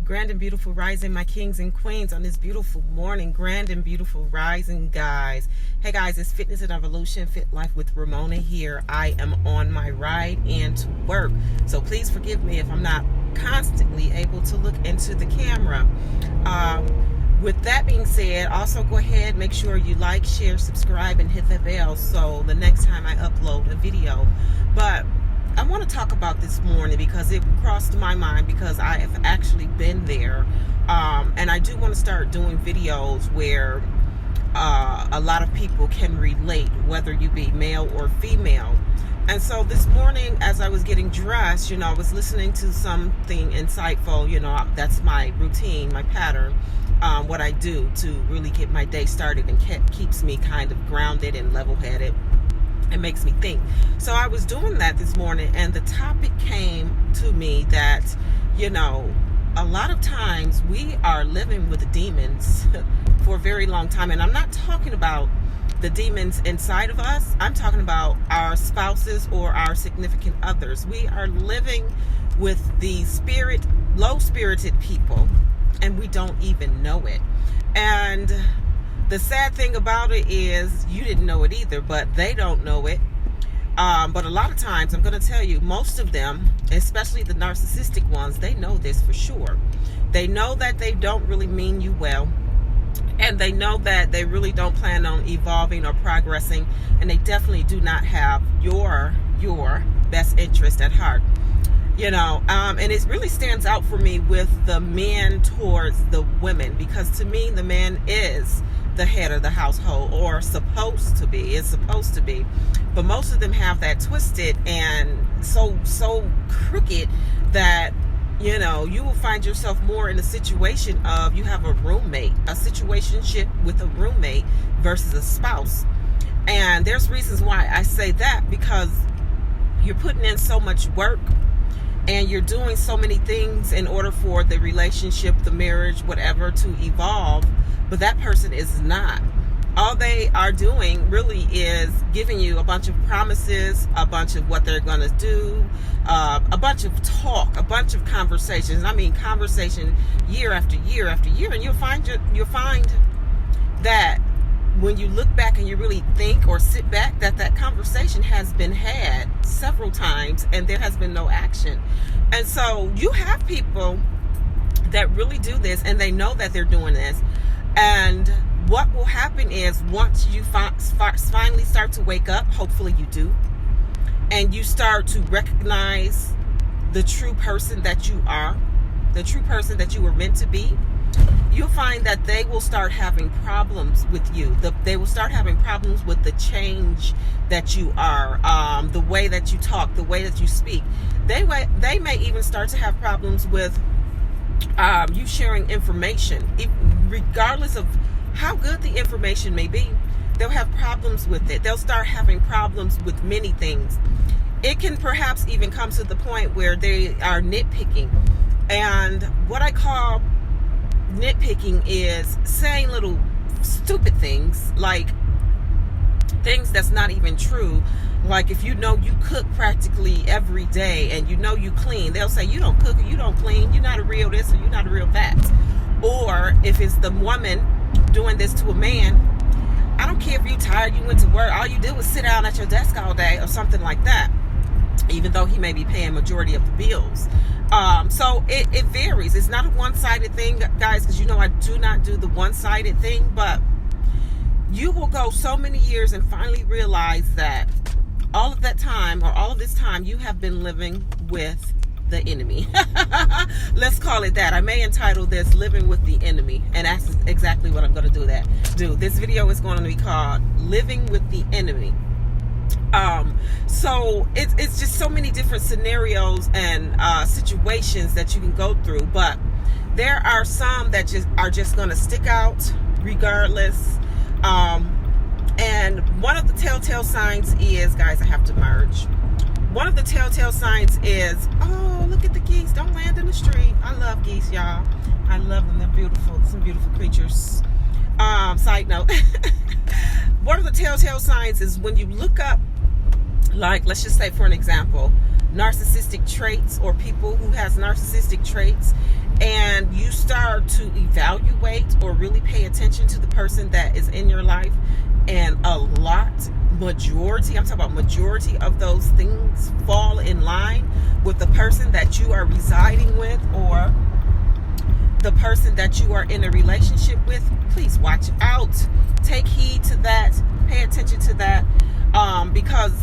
Grand and beautiful rising, my kings and queens, on this beautiful morning. Grand and beautiful rising, guys. Hey guys, it's Fitness and Evolution, Fit Life with Ramona here. I am on my ride into work, so please forgive me if I'm not constantly able to look into the camera. With that being said, also go ahead, make sure you like, share, subscribe, and hit that bell so the next time I upload a video. But I want to talk about this morning because it crossed my mind, because I have actually been there, and I do want to start doing videos where a lot of people can relate, whether you be male or female. And so this morning, as I was getting dressed, I was listening to something insightful. That's my routine, my pattern, what I do to really get my day started and keeps me kind of grounded and level-headed. It makes me think. So I was doing that this morning, and the topic came to me that, a lot of times we are living with demons for a very long time. And I'm not talking about the demons inside of us. I'm talking about our spouses or our significant others. We are living with the low-spirited people, and we don't even know it. And the sad thing about it is you didn't know it either, but they don't know it. But a lot of times, I'm going to tell you, most of them, especially the narcissistic ones, they know this for sure. They know that they don't really mean you well, and they know that they really don't plan on evolving or progressing, and they definitely do not have your best interest at heart. And it really stands out for me with the men towards the women, because to me, the man is the head of the household, or is supposed to be, but most of them have that twisted and so crooked that you will find yourself more in a situation of you have a situationship with a roommate versus a spouse. And there's reasons why I say that, because you're putting in so much work and you're doing so many things in order for the relationship, the marriage, whatever, to evolve, but that person is not. All they are doing really is giving you a bunch of promises, a bunch of what they're going to do, a bunch of talk, a bunch of conversations. I mean, conversation year after year after year, and you'll find that when you look back and you really think or sit back, that conversation has been had several times and there has been no action. And so you have people that really do this, and they know that they're doing this. And what will happen is, once you finally start to wake up, hopefully you do, and you start to recognize the true person that you are, the true person that you were meant to be, you'll find that they will start having problems with you. They will start having problems with the change that you are, the way that you talk, the way that you speak. They may even start to have problems with you sharing information, regardless of how good the information may be. They'll have problems with it. They'll start having problems with many things. It can perhaps even come to the point where they are nitpicking. And what I call nitpicking is saying little stupid things, like things that's not even true. Like, if you cook practically every day and you clean, they'll say you don't cook or you don't clean, you're not a real this or you're not a real that. Or if it's the woman doing this to a man, I don't care if you're tired, you went to work, all you did was sit down at your desk all day or something like that, even though he may be paying majority of the bills. So it varies. It's not a one-sided thing, guys, because I do not do the one-sided thing, but you will go so many years and finally realize that all of this time you have been living with the enemy. Let's call it that. I may entitle this Living with the Enemy, and that's exactly what I'm going to do. This video is going to be called Living with the Enemy. So it's just so many different scenarios and situations that you can go through, but there are some that are just going to stick out regardless. And one of the telltale signs is, guys, I have to merge. One of the telltale signs is, oh, look at the geese. Don't land in the street. I love geese, y'all. I love them. They're beautiful. Some beautiful creatures. Side note. One of the telltale signs is when you look up, like, let's just say, for an example, narcissistic traits, or people who has narcissistic traits, and and you start to evaluate or really pay attention to the person that is in your life, and I'm talking about majority of those things fall in line with the person that you are residing with or the person that you are in a relationship with, please watch out. Take heed to that. Pay attention to that. Because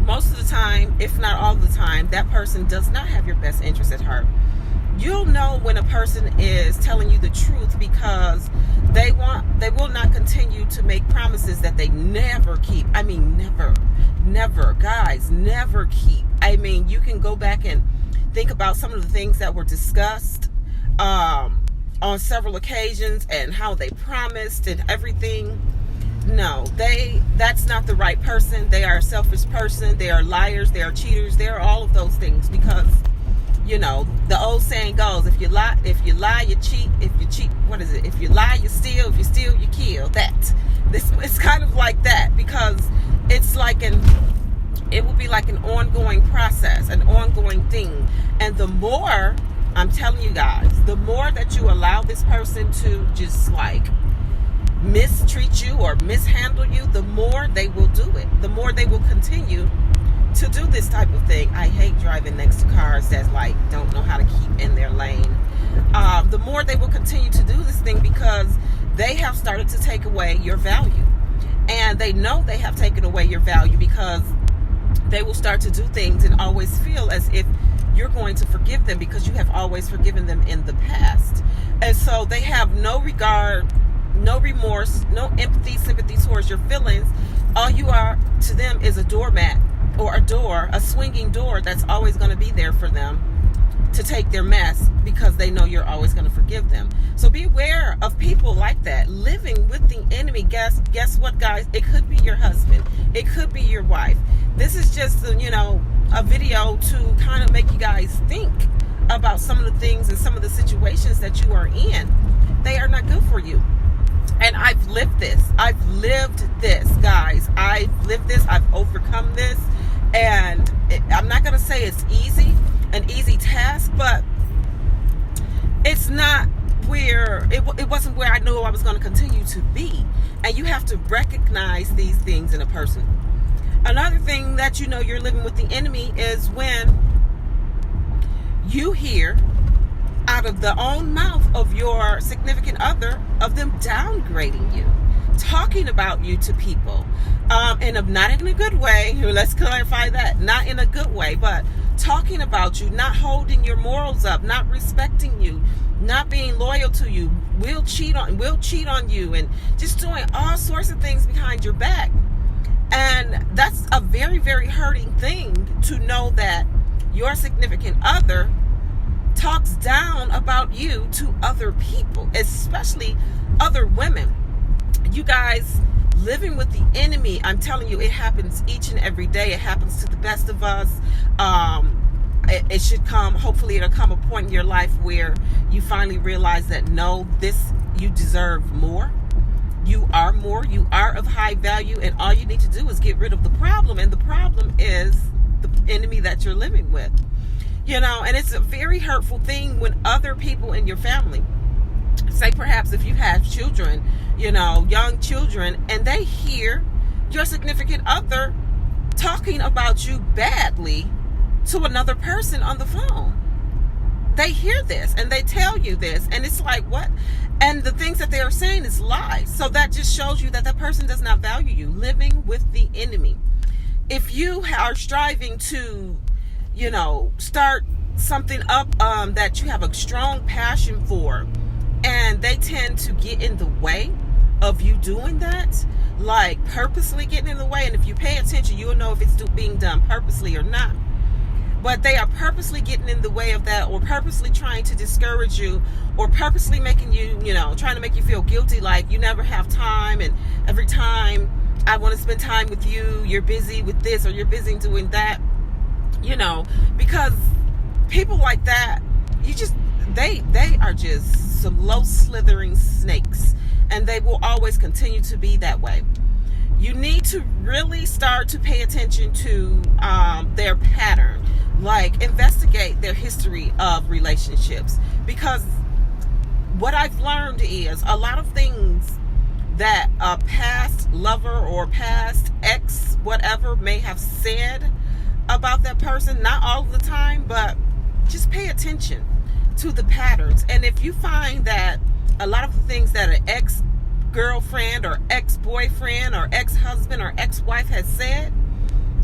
most of the time, if not all the time, that person does not have your best interest at heart. You'll know when a person is telling you the truth because they will not continue to make promises that they never keep. I mean, never, guys, never keep. I mean, you can go back and think about some of the things that were discussed on several occasions and how they promised and everything. No, that's not the right person. They are a selfish person. They are liars. They are cheaters. They are all of those things because, the old saying goes, if you lie, you cheat. If you cheat, what is it? If you lie, you steal. If you steal, you kill. It's kind of like that because it's like it will be like an ongoing process, an ongoing thing. And the more, I'm telling you guys, the more that you allow this person to just like mistreat you or mishandle you, the more they will do it. The more they will continue to do this type of thing. I hate driving next to cars that like don't know how to keep in their lane. The more they will continue to do this thing because they have started to take away your value. And they know they have taken away your value because they will start to do things and always feel as if you're going to forgive them because you have always forgiven them in the past. And so they have no regard, no remorse, no empathy, sympathy towards your feelings. All you are to them is a doormat or a swinging door that's always going to be there for them to take their mess because they know you're always going to forgive them. So beware of people like that, living with the enemy. Guess what, guys? It could be your husband. It could be your wife. This is just, a video to kind of make you guys think about some of the things and some of the situations that you are in. They are not good for you. And I've lived this, guys. I've lived this. I've overcome this. And I'm not going to say it's an easy task, but it's not where, it wasn't where I knew I was going to continue to be. And you have to recognize these things in a person. Another thing that you're living with the enemy is when you hear out of the own mouth of your significant other of them downgrading you, talking about you to people, and not in a good way. Let's clarify that. Not in a good way, but talking about you, not holding your morals up, not respecting you, not being loyal to you, will cheat on you, and just doing all sorts of things behind your back. And that's a very, very hurting thing to know that your significant other talks down about you to other people, especially other women. You guys, living with the enemy, I'm telling you, it happens each and every day. It happens to the best of us. It should come, hopefully it'll come a point in your life where you finally realize that no, you deserve more. You are more. You are of high value, and all you need to do is get rid of the problem, and the problem is the enemy that you're living with. And it's a very hurtful thing when other people in your family, say perhaps if you have children, young children, and they hear your significant other talking about you badly to another person on the phone. They hear this and they tell you this, and it's like, what? And the things that they are saying is lies. So that just shows you that that person does not value you. Living with the enemy. If you are striving to, start something up that you have a strong passion for, and they tend to get in the way of you doing that, like purposely getting in the way. And if you pay attention, you'll know if it's being done purposely or not. But they are purposely getting in the way of that, or purposely trying to discourage you, or purposely making you, trying to make you feel guilty, like you never have time, and every time I want to spend time with you, you're busy with this or you're busy doing that, because people like that, they are just some low slithering snakes, and they will always continue to be that way. You need to really start to pay attention to their pattern. Like, investigate their history of relationships, because what I've learned is a lot of things that a past lover or past ex whatever may have said about that person, not all the time, but just pay attention to the patterns. And if you find that a lot of the things that an ex-girlfriend or ex-boyfriend or ex-husband or ex-wife has said,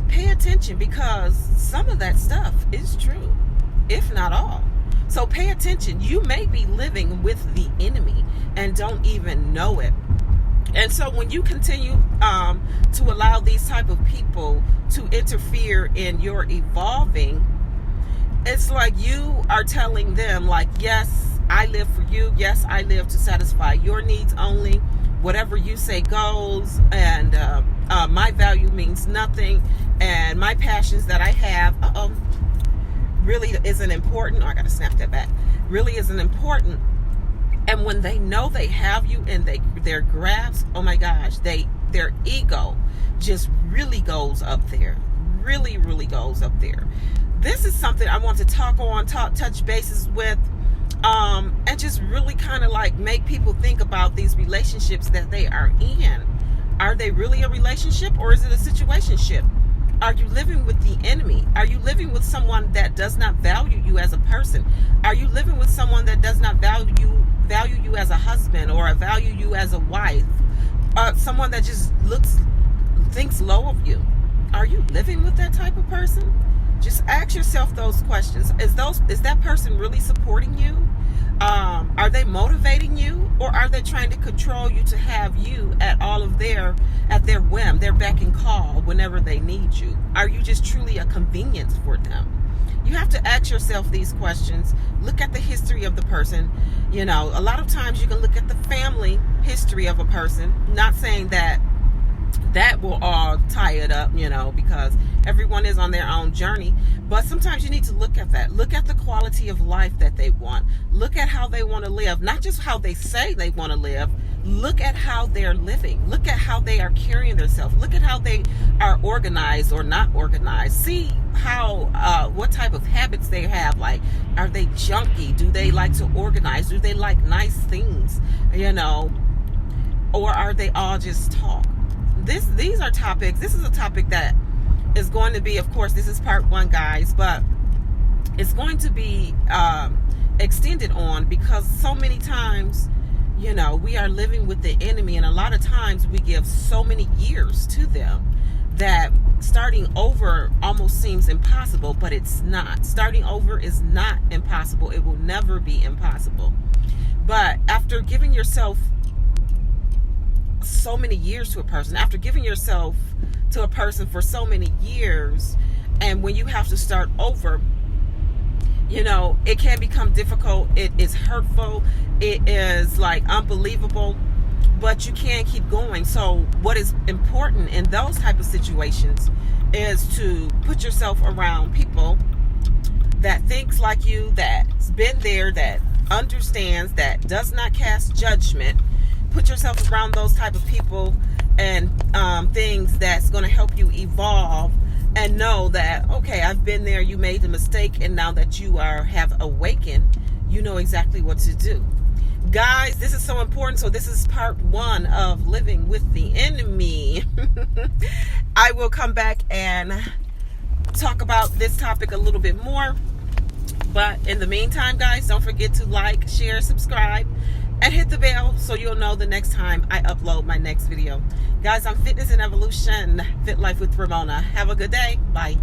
pay attention, because some of that stuff is true, if not all. So pay attention. You may be living with the enemy and don't even know it. And so when you continue to allow these type of people to interfere in your evolving, it's like you are telling them, like, yes, I live for you. Yes, I live to satisfy your needs only. Whatever you say goes, and my value means nothing, and my passions that I have really isn't important. Oh, I gotta snap that back. Really isn't important. And when they know they have you in their grasp, oh my gosh, their ego just really goes up there. Really, really goes up there. This is something I want to touch bases with, and just really kind of like make people think about these relationships that they are in. Are they really a relationship, or is it a situationship? Are you living with the enemy? Are you living with someone that does not value you as a person? Are you living with someone that does not value you as a husband, or value you as a wife? Someone that just thinks low of you. Are you living with that type of person? Just ask yourself those questions. Is that person really supporting you? Are they motivating you, or are they trying to control you to have you at their whim, their beck and call whenever they need you? Are you just truly a convenience for them? You have to ask yourself these questions. Look at the history of the person. You know, a lot of times you can look at the family history of a person. Not saying that will all tie it up, you know, because everyone is on their own journey. But sometimes you need to look at that. Look at the quality of life that they want. Look at how they want to live. Not just how they say they want to live. Look at how they're living. Look at how they are carrying themselves. Look at how they are organized or not organized. See what type of habits they have. Like, are they junky? Do they like to organize? Do they like nice things? You know, or are they all just talk? These are topics. This is a topic that is going to be, of course, this is part 1, guys, but it's going to be extended on, because so many times, you know, we are living with the enemy, and a lot of times we give so many years to them that starting over almost seems impossible, but it's not. Starting over is not impossible. It will never be impossible. But after giving yourself so many years to a person, after giving yourself to a person for so many years, and when you have to start over, you know, it can become difficult. It is hurtful. It is like unbelievable, but you can't keep going. So what is important in those type of situations is to put yourself around people that thinks like you, that's been there, that understands, that does not cast judgment. Put yourself around those type of people and things that's going to help you evolve, and know that, okay, I've been there, you made the mistake, and now that you have awakened, you know exactly what to do. Guys, this is so important. So this is part 1 of living with the enemy. I will come back and talk about this topic a little bit more. But in the meantime, guys, don't forget to like, share, subscribe, and hit the bell so you'll know the next time I upload my next video. Guys, I'm Fitness and Evolution, Fit Life with Ramona. Have a good day. Bye.